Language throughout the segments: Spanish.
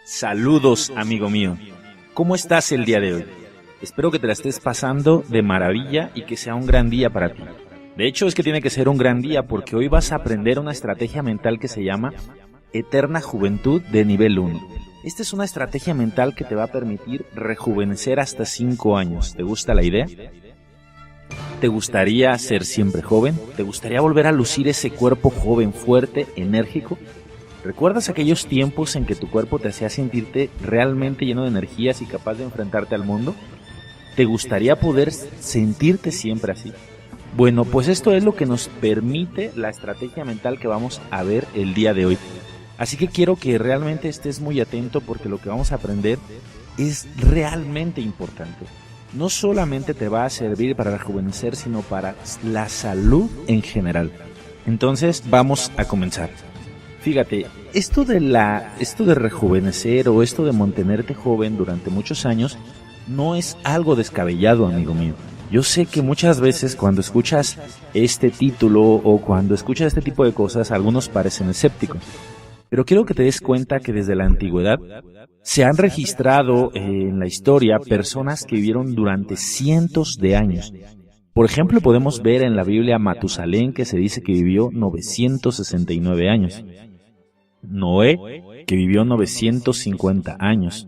Saludos, amigo mío. ¿Cómo estás el día de hoy? Espero que te la estés pasando de maravilla y que sea un gran día para ti. De hecho, es que tiene que ser un gran día porque hoy vas a aprender una estrategia mental que se llama Eterna Juventud de nivel 1. Esta es una estrategia mental que te va a permitir rejuvenecer hasta 5 años. ¿Te gusta la idea? ¿Te gustaría ser siempre joven? ¿Te gustaría volver a lucir ese cuerpo joven, fuerte, enérgico? ¿Recuerdas aquellos tiempos en que tu cuerpo te hacía sentirte realmente lleno de energías y capaz de enfrentarte al mundo? ¿Te gustaría poder sentirte siempre así? Bueno, pues esto es lo que nos permite la estrategia mental que vamos a ver el día de hoy. Así que quiero que realmente estés muy atento porque lo que vamos a aprender es realmente importante. No solamente te va a servir para rejuvenecer, sino para la salud en general. Entonces, vamos a comenzar. Fíjate, esto de rejuvenecer o esto de mantenerte joven durante muchos años no es algo descabellado, amigo mío. Yo sé que muchas veces cuando escuchas este título o cuando escuchas este tipo de cosas, algunos parecen escépticos. Pero quiero que te des cuenta que desde la antigüedad se han registrado en la historia personas que vivieron durante cientos de años. Por ejemplo, podemos ver en la Biblia a Matusalén, que se dice que vivió 969 años. Noé, que vivió 950 años.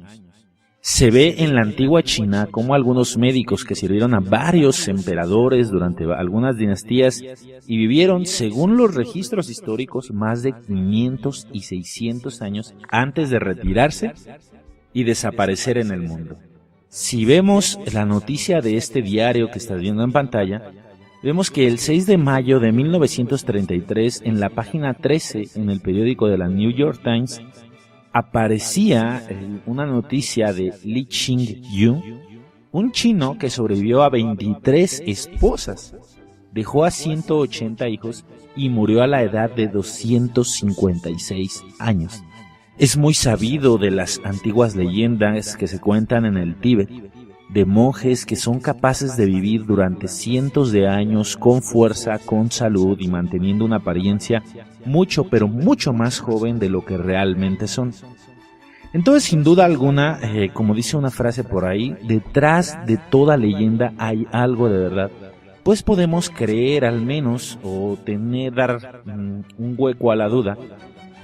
Se ve en la antigua China como algunos médicos que sirvieron a varios emperadores durante algunas dinastías y vivieron, según los registros históricos, más de 500 y 600 años antes de retirarse y desaparecer en el mundo. Si vemos la noticia de este diario que estás viendo en pantalla, vemos que el 6 de mayo de 1933, en la página 13 en el periódico de la New York Times, aparecía una noticia de Li Qingyu, un chino que sobrevivió a 23 esposas, dejó a 180 hijos y murió a la edad de 256 años. Es muy sabido de las antiguas leyendas que se cuentan en el Tíbet, de monjes que son capaces de vivir durante cientos de años con fuerza, con salud y manteniendo una apariencia mucho, pero mucho más joven de lo que realmente son. Entonces, sin duda alguna, como dice una frase por ahí, detrás de toda leyenda hay algo de verdad. Pues podemos creer al menos o dar un hueco a la duda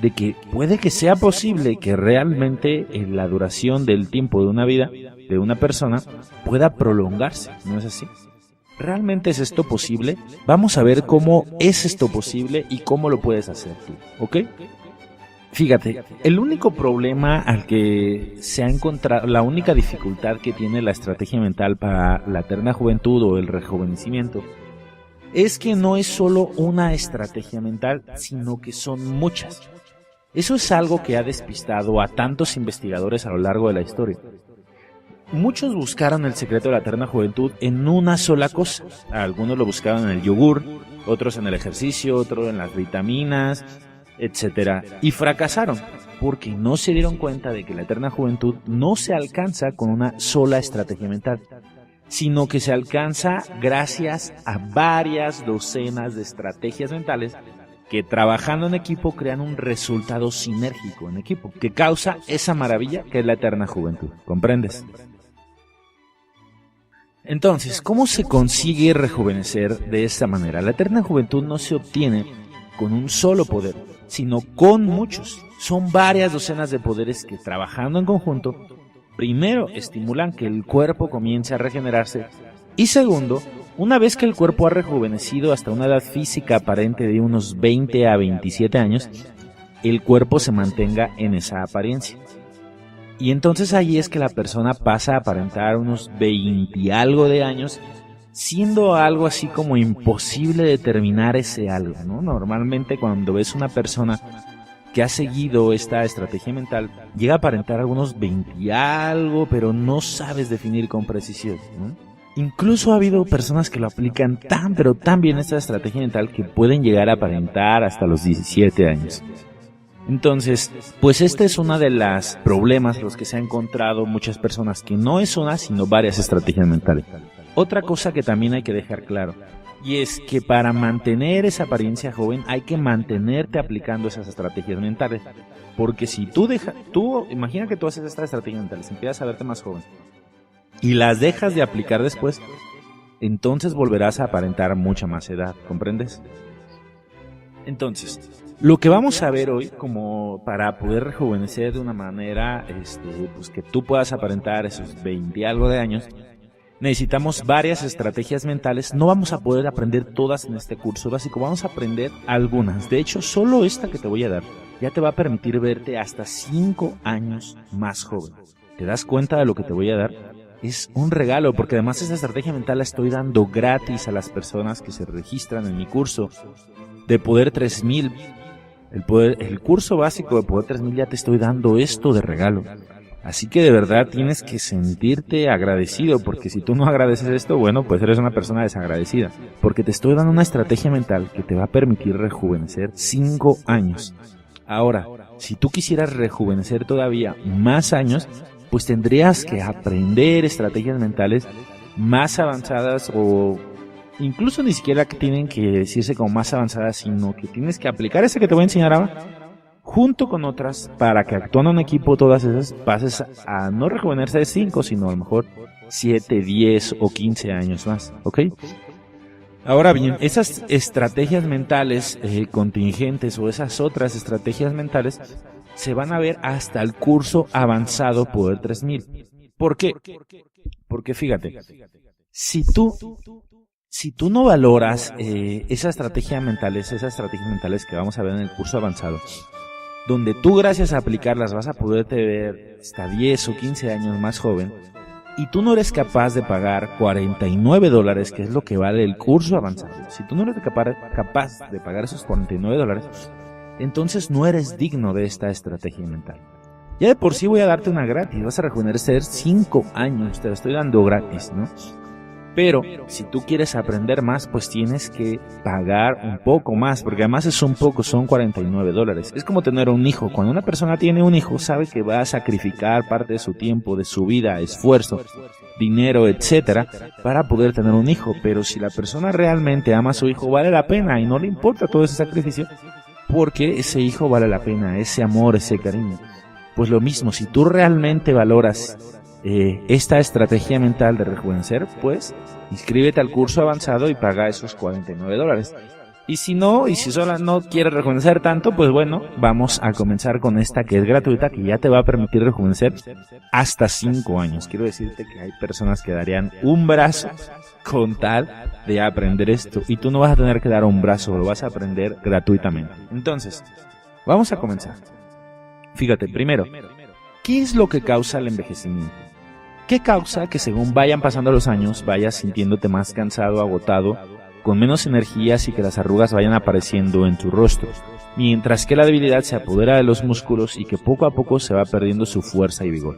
de que puede que sea posible que realmente la duración del tiempo de una vida de una persona pueda prolongarse, ¿no es así? ¿Realmente es esto posible? Vamos a ver cómo es esto posible y cómo lo puedes hacer tú, ¿ok? Fíjate, el único problema al que se ha encontrado, la única dificultad que tiene la estrategia mental para la eterna juventud o el rejuvenecimiento, es que no es solo una estrategia mental, sino que son muchas. Eso es algo que ha despistado a tantos investigadores a lo largo de la historia. Muchos buscaron el secreto de la eterna juventud en una sola cosa. Algunos lo buscaron en el yogur, otros en el ejercicio, otros en las vitaminas, etc. Y fracasaron, porque no se dieron cuenta de que la eterna juventud no se alcanza con una sola estrategia mental, sino que se alcanza gracias a varias docenas de estrategias mentales que trabajando en equipo crean un resultado sinérgico en equipo, que causa esa maravilla que es la eterna juventud. ¿Comprendes? Entonces, ¿cómo se consigue rejuvenecer de esta manera? La eterna juventud no se obtiene con un solo poder, sino con muchos. Son varias docenas de poderes que, trabajando en conjunto, primero estimulan que el cuerpo comience a regenerarse y segundo, una vez que el cuerpo ha rejuvenecido hasta una edad física aparente de unos 20 a 27 años, el cuerpo se mantenga en esa apariencia. Y entonces ahí es que la persona pasa a aparentar unos 20 y algo de años, siendo algo así como imposible determinar ese algo, ¿no? Normalmente cuando ves una persona que ha seguido esta estrategia mental, llega a aparentar algunos 20 y algo, pero no sabes definir con precisión, ¿no? Incluso ha habido personas que lo aplican pero tan bien esta estrategia mental que pueden llegar a aparentar hasta los 17 años. Entonces, pues este es uno de los problemas los que se han encontrado muchas personas, que no es una, sino varias estrategias mentales. Otra cosa que también hay que dejar claro, Y es que para mantener esa apariencia joven hay que mantenerte aplicando esas estrategias mentales. Porque si imagina que tú haces estas estrategias mentales, empiezas a verte más joven y las dejas de aplicar después, entonces volverás a aparentar mucha más edad, ¿comprendes? Entonces, lo que vamos a ver hoy, como para poder rejuvenecer de una manera, pues que tú puedas aparentar esos 20 y algo de años, necesitamos varias estrategias mentales. No vamos a poder aprender todas en este curso básico, vamos a aprender algunas. De hecho, solo esta que te voy a dar ya te va a permitir verte hasta 5 años más joven. ¿Te das cuenta de lo que te voy a dar? Es un regalo, porque además esta estrategia mental la estoy dando gratis a las personas que se registran en mi curso de Poder 3000. El curso básico de Poder 3000 ya te estoy dando esto de regalo. Así que de verdad tienes que sentirte agradecido, porque si tú no agradeces esto, bueno, pues eres una persona desagradecida. Porque te estoy dando una estrategia mental que te va a permitir rejuvenecer 5 años. Ahora, si tú quisieras rejuvenecer todavía más años, pues tendrías que aprender estrategias mentales más avanzadas, o incluso ni siquiera que tienen que decirse como más avanzadas, sino que tienes que aplicar esa que te voy a enseñar ahora, junto con otras, para que actuando en equipo todas esas pases a no rejuvenecerse de 5, sino a lo mejor 7, 10 o 15 años más, ¿ok? Ahora bien, esas estrategias mentales contingentes o esas otras estrategias mentales se van a ver hasta el curso avanzado Poder 3000. ¿Por qué? Porque fíjate, si tú no valoras esas estrategias mentales que vamos a ver en el curso avanzado, donde tú gracias a aplicarlas vas a poderte ver hasta 10 o 15 años más joven, y tú no eres capaz de pagar $49, que es lo que vale el curso avanzado, si tú no eres capaz de pagar esos $49, entonces no eres digno de esta estrategia mental. Ya de por sí voy a darte una gratis, vas a rejuvenecer 5 años, te la estoy dando gratis, ¿no? Pero si tú quieres aprender más, pues tienes que pagar un poco más, porque además es un poco, son $49. Es como tener un hijo. Cuando una persona tiene un hijo, sabe que va a sacrificar parte de su tiempo, de su vida, esfuerzo, dinero, etcétera, para poder tener un hijo. Pero si la persona realmente ama a su hijo, vale la pena y no le importa todo ese sacrificio, porque ese hijo vale la pena, ese amor, ese cariño. Pues lo mismo, si tú realmente valoras esta estrategia mental de rejuvenecer, pues inscríbete al curso avanzado y paga esos $49. Y si solo no quieres rejuvenecer tanto, pues bueno, vamos a comenzar con esta que es gratuita, que ya te va a permitir rejuvenecer hasta 5 años. Quiero decirte que hay personas que darían un brazo con tal de aprender esto, y tú no vas a tener que dar un brazo, lo vas a aprender gratuitamente. Entonces, vamos a comenzar. Fíjate, primero, ¿qué es lo que causa el envejecimiento? ¿Qué causa que según vayan pasando los años vayas sintiéndote más cansado, agotado, con menos energías y que las arrugas vayan apareciendo en tu rostro, mientras que la debilidad se apodera de los músculos y que poco a poco se va perdiendo su fuerza y vigor?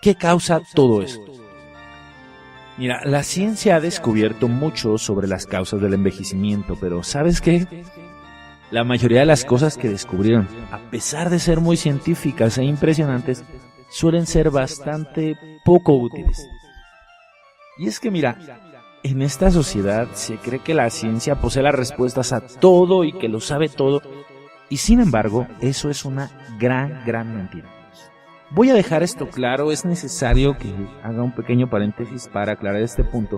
¿Qué causa todo esto? Mira, la ciencia ha descubierto mucho sobre las causas del envejecimiento, pero ¿sabes qué? La mayoría de las cosas que descubrieron, a pesar de ser muy científicas e impresionantes, suelen ser bastante poco útiles. Y es que mira, en esta sociedad se cree que la ciencia posee las respuestas a todo y que lo sabe todo, y sin embargo, eso es una gran mentira. Voy a dejar esto claro, es necesario que haga un pequeño paréntesis para aclarar este punto,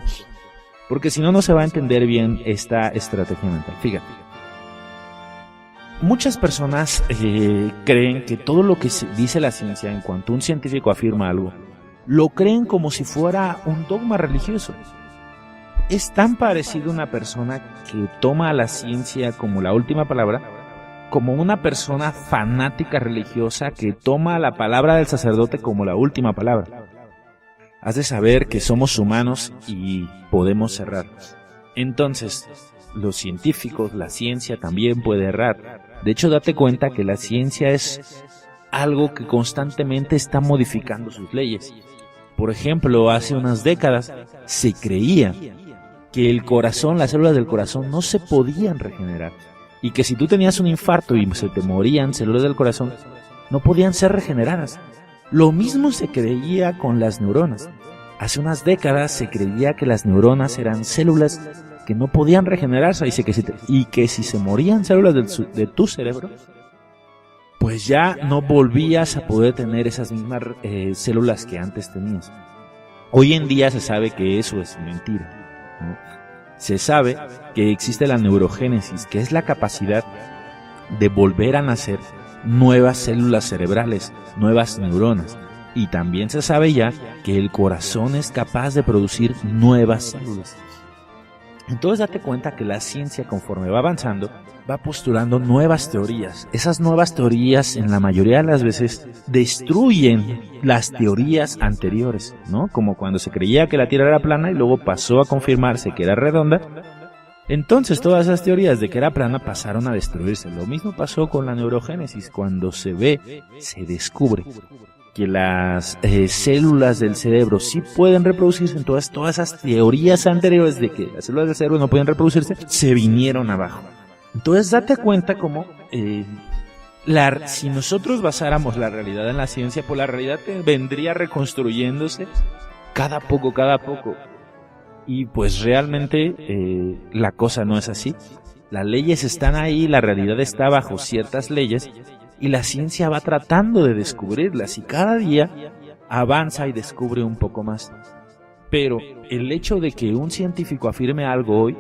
porque si no, no se va a entender bien esta estrategia mental. Fíjate. Muchas personas creen que todo lo que dice la ciencia, en cuanto un científico afirma algo, lo creen como si fuera un dogma religioso. Es tan parecido a una persona que toma a la ciencia como la última palabra, como una persona fanática religiosa que toma la palabra del sacerdote como la última palabra. Has de saber que somos humanos y podemos errar. Entonces, los científicos, la ciencia también puede errar. De hecho, date cuenta que la ciencia es algo que constantemente está modificando sus leyes. Por ejemplo, hace unas décadas se creía que el corazón, las células del corazón no se podían regenerar, y que si tú tenías un infarto y se te morían células del corazón, no podían ser regeneradas. Lo mismo se creía con las neuronas. Hace unas décadas se creía que las neuronas eran células que no podían regenerarse y que si se morían células de tu cerebro, pues ya no volvías a poder tener esas mismas células que antes tenías. Hoy en día se sabe que eso es mentira, ¿no? Se sabe que existe la neurogénesis, que es la capacidad de volver a nacer nuevas células cerebrales, nuevas neuronas. Y también se sabe ya que el corazón es capaz de producir nuevas células. Entonces date cuenta que la ciencia, conforme va avanzando, va postulando nuevas teorías. Esas nuevas teorías, en la mayoría de las veces, destruyen las teorías anteriores, ¿no? Como cuando se creía que la Tierra era plana y luego pasó a confirmarse que era redonda. Entonces todas esas teorías de que era plana pasaron a destruirse. Lo mismo pasó con la neurogénesis. Cuando se descubre que las células del cerebro sí pueden reproducirse, entonces todas esas teorías anteriores de que las células del cerebro no pueden reproducirse, se vinieron abajo. Entonces date cuenta cómo si nosotros basáramos la realidad en la ciencia, pues la realidad vendría reconstruyéndose cada poco. Y pues realmente la cosa no es así. Las leyes están ahí, la realidad está bajo ciertas leyes, y la ciencia va tratando de descubrirlas y cada día avanza y descubre un poco más. Pero el hecho de que un científico afirme algo hoy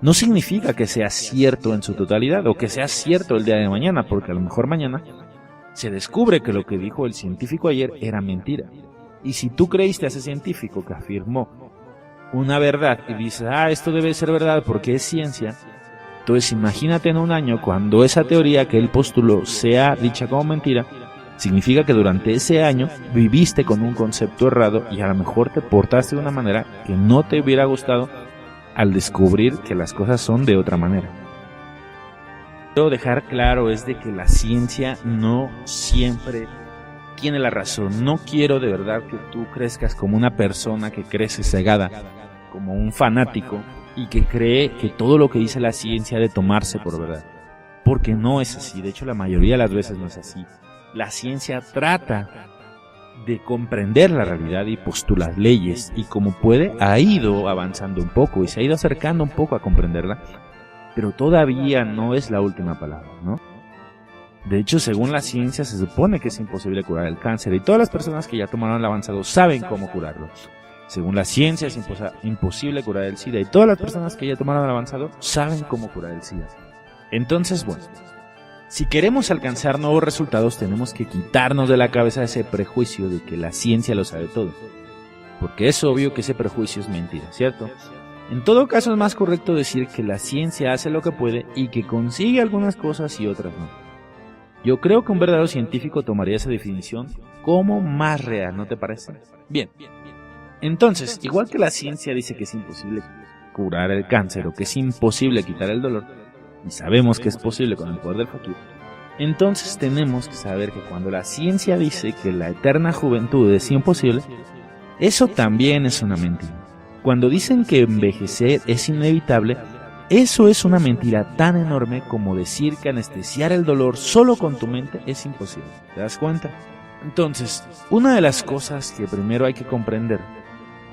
no significa que sea cierto en su totalidad o que sea cierto el día de mañana, porque a lo mejor mañana se descubre que lo que dijo el científico ayer era mentira. Y si tú creíste a ese científico que afirmó una verdad y dices, esto debe ser verdad porque es ciencia, entonces imagínate en un año cuando esa teoría que él postuló sea dicha como mentira, significa que durante ese año viviste con un concepto errado y a lo mejor te portaste de una manera que no te hubiera gustado al descubrir que las cosas son de otra manera. Lo que quiero dejar claro es de que la ciencia no siempre tiene la razón. No quiero de verdad que tú crezcas como una persona que crece cegada, como un fanático, y que cree que todo lo que dice la ciencia ha de tomarse por verdad, porque no es así. De hecho, la mayoría de las veces no es así. La ciencia trata de comprender la realidad y postula leyes, y como puede ha ido avanzando un poco y se ha ido acercando un poco a comprenderla, pero todavía no es la última palabra, ¿no? De hecho, según la ciencia se supone que es imposible curar el cáncer, y todas las personas que ya tomaron el avanzado saben cómo curarlo. Según la ciencia es imposible curar el SIDA, y todas las personas que ya tomaron el avanzado saben cómo curar el SIDA. Entonces, bueno, si queremos alcanzar nuevos resultados, tenemos que quitarnos de la cabeza ese prejuicio de que la ciencia lo sabe todo. Porque es obvio que ese prejuicio es mentira, ¿cierto? En todo caso, es más correcto decir que la ciencia hace lo que puede y que consigue algunas cosas y otras no. Yo creo que un verdadero científico tomaría esa definición como más real, ¿no te parece? Bien. Entonces, igual que la ciencia dice que es imposible curar el cáncer o que es imposible quitar el dolor, y sabemos que es posible con el poder del fakir, entonces tenemos que saber que cuando la ciencia dice que la eterna juventud es imposible, eso también es una mentira. Cuando dicen que envejecer es inevitable, eso es una mentira tan enorme como decir que anestesiar el dolor solo con tu mente es imposible. ¿Te das cuenta? Entonces, una de las cosas que primero hay que comprender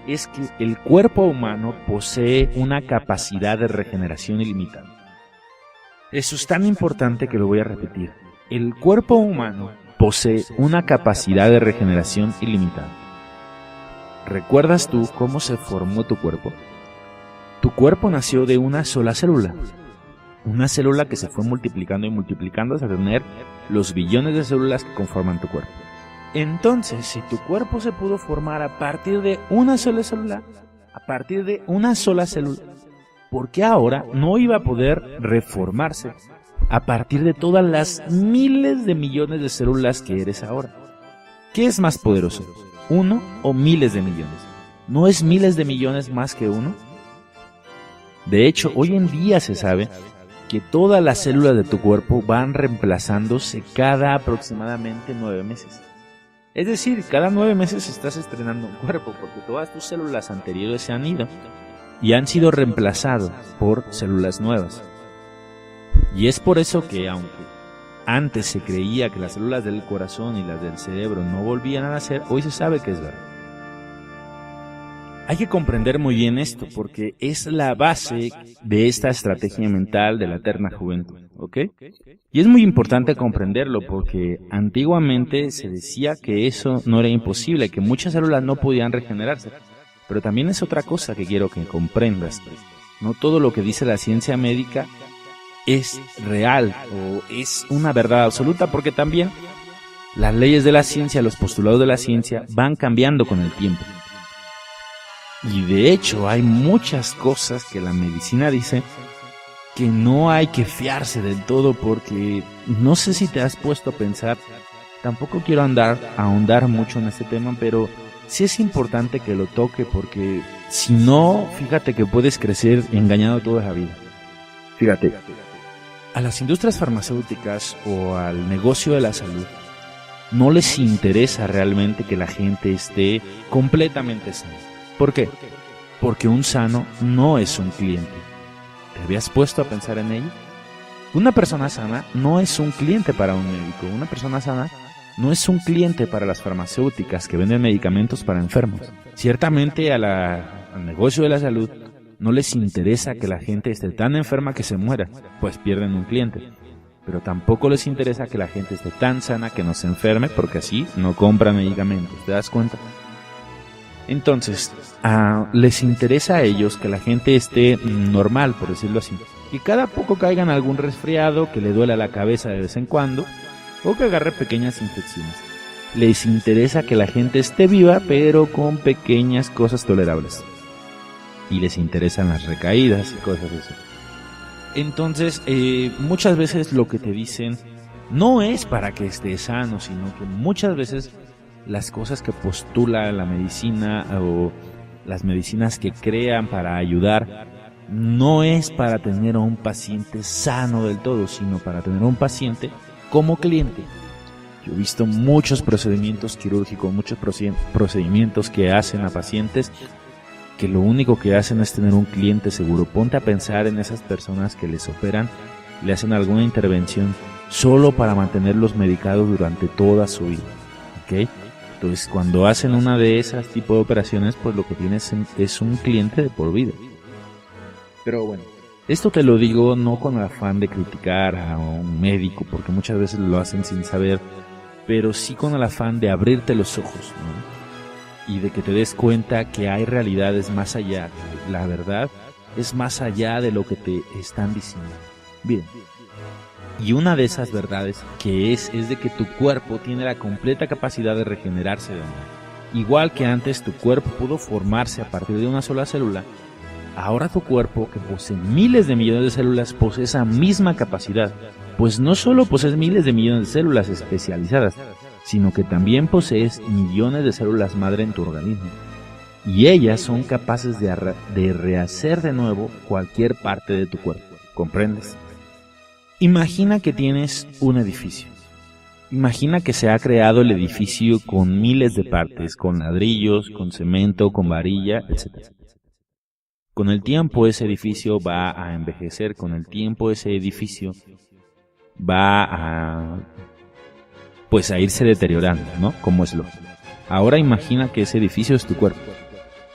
es que el cuerpo humano posee una capacidad de regeneración ilimitada. Eso es tan importante que lo voy a repetir. El cuerpo humano posee una capacidad de regeneración ilimitada. ¿Recuerdas tú cómo se formó tu cuerpo? Tu cuerpo nació de una sola célula. Una célula que se fue multiplicando y multiplicando hasta tener los billones de células que conforman tu cuerpo. Entonces, si tu cuerpo se pudo formar a partir de una sola célula, ¿por qué ahora no iba a poder reformarse a partir de todas las miles de millones de células que eres ahora? ¿Qué es más poderoso? ¿Uno o miles de millones? ¿No es miles de millones más que uno? De hecho, hoy en día se sabe que todas las células de tu cuerpo van reemplazándose cada aproximadamente 9 meses. Es decir, cada 9 meses estás estrenando un cuerpo, porque todas tus células anteriores se han ido y han sido reemplazadas por células nuevas. Y es por eso que, aunque antes se creía que las células del corazón y las del cerebro no volvían a nacer, hoy se sabe que es verdad. Hay que comprender muy bien esto, porque es la base de esta estrategia mental de la eterna juventud, ¿ok? Y es muy importante comprenderlo, porque antiguamente se decía que eso no era imposible, que muchas células no podían regenerarse. Pero también es otra cosa que quiero que comprendas. No todo lo que dice la ciencia médica es real o es una verdad absoluta, porque también las leyes de la ciencia, los postulados de la ciencia van cambiando con el tiempo. Y de hecho hay muchas cosas que la medicina dice que no hay que fiarse del todo, porque no sé si te has puesto a pensar, tampoco quiero ahondar mucho en este tema, pero sí es importante que lo toque, porque si no, fíjate que puedes crecer engañado toda la vida. Fíjate, a las industrias farmacéuticas o al negocio de la salud no les interesa realmente que la gente esté completamente sana. ¿Por qué? Porque un sano no es un cliente. ¿Te habías puesto a pensar en ello? Una persona sana no es un cliente para un médico. Una persona sana no es un cliente para las farmacéuticas que venden medicamentos para enfermos. Ciertamente al negocio de la salud no les interesa que la gente esté tan enferma que se muera, pues pierden un cliente. Pero tampoco les interesa que la gente esté tan sana que no se enferme, porque así no compran medicamentos. ¿Te das cuenta? Entonces, les interesa a ellos que la gente esté normal, por decirlo así. Que cada poco caiga en algún resfriado, que le duela la cabeza de vez en cuando, o que agarre pequeñas infecciones. Les interesa que la gente esté viva, pero con pequeñas cosas tolerables. Y les interesan las recaídas y cosas así. Entonces, muchas veces lo que te dicen no es para que estés sano, sino que muchas veces las cosas que postula la medicina o las medicinas que crean para ayudar no es para tener a un paciente sano del todo, sino para tener a un paciente como cliente. Yo he visto muchos procedimientos quirúrgicos, muchos procedimientos que hacen a pacientes que lo único que hacen es tener un cliente seguro. Ponte a pensar en esas personas que les operan, le hacen alguna intervención solo para mantenerlos medicados durante toda su vida, ¿ok? Entonces, cuando hacen una de esas tipos de operaciones, pues lo que tienes es un cliente de por vida. Pero bueno, esto te lo digo no con el afán de criticar a un médico, porque muchas veces lo hacen sin saber, pero sí con el afán de abrirte los ojos, ¿no? Y de que te des cuenta que hay realidades más allá, que la verdad es más allá de lo que te están diciendo. Bien. Y una de esas verdades que es de que tu cuerpo tiene la completa capacidad de regenerarse de nuevo. Igual que antes tu cuerpo pudo formarse a partir de una sola célula, ahora tu cuerpo, que posee miles de millones de células, posee esa misma capacidad. Pues no solo posees miles de millones de células especializadas, sino que también posees millones de células madre en tu organismo. Y ellas son capaces de rehacer de nuevo cualquier parte de tu cuerpo. ¿Comprendes? Imagina que tienes un edificio. Imagina que se ha creado el edificio con miles de partes, con ladrillos, con cemento, con varilla, etc. Con el tiempo ese edificio va a envejecer, con el tiempo ese edificio va a irse deteriorando, ¿no? Como es lógico. Ahora imagina que ese edificio es tu cuerpo.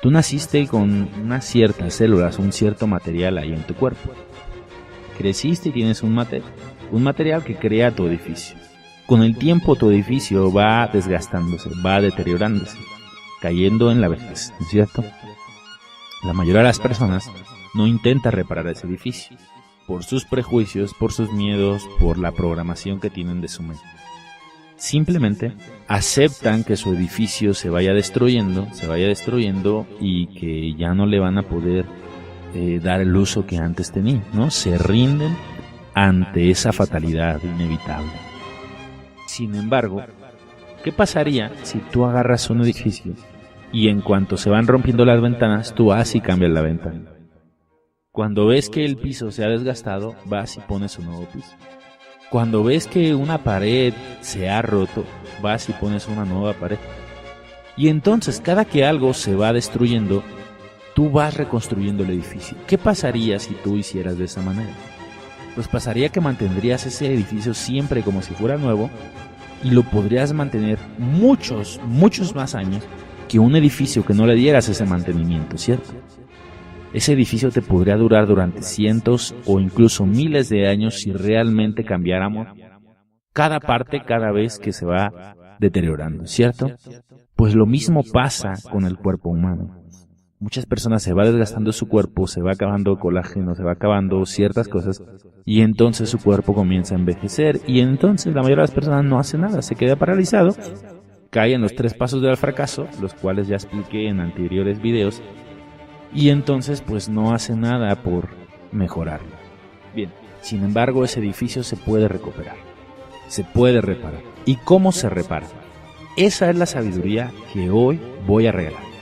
Tú naciste con unas ciertas células, un cierto material ahí en tu cuerpo. Creciste y tienes un material que crea tu edificio. Con el tiempo tu edificio va desgastándose, va deteriorándose, cayendo en la vejez, ¿no es cierto? La mayoría de las personas no intenta reparar ese edificio, por sus prejuicios, por sus miedos, por la programación que tienen de su mente. Simplemente aceptan que su edificio se vaya destruyendo y que ya no le van a poder dar el uso que antes tenía, ¿no? Se rinden ante esa fatalidad inevitable. Sin embargo, ¿qué pasaría si tú agarras un edificio y en cuanto se van rompiendo las ventanas, tú vas y cambias la ventana? Cuando ves que el piso se ha desgastado, vas y pones un nuevo piso. Cuando ves que una pared se ha roto, vas y pones una nueva pared. Y entonces, cada que algo se va destruyendo, tú vas reconstruyendo el edificio. ¿Qué pasaría si tú hicieras de esa manera? Pues pasaría que mantendrías ese edificio siempre como si fuera nuevo y lo podrías mantener muchos más años que un edificio que no le dieras ese mantenimiento, ¿cierto? Ese edificio te podría durar durante cientos o incluso miles de años si realmente cambiáramos cada parte cada vez que se va deteriorando, ¿cierto? Pues lo mismo pasa con el cuerpo humano. Muchas personas se va desgastando su cuerpo, se va acabando colágeno, se va acabando ciertas cosas y entonces su cuerpo comienza a envejecer y entonces la mayoría de las personas no hace nada, se queda paralizado, cae en los 3 pasos del fracaso, los cuales ya expliqué en anteriores videos, y entonces pues no hace nada por mejorarlo. Bien, sin embargo ese edificio se puede recuperar, se puede reparar. ¿Y cómo se repara? Esa es la sabiduría que hoy voy a regalar.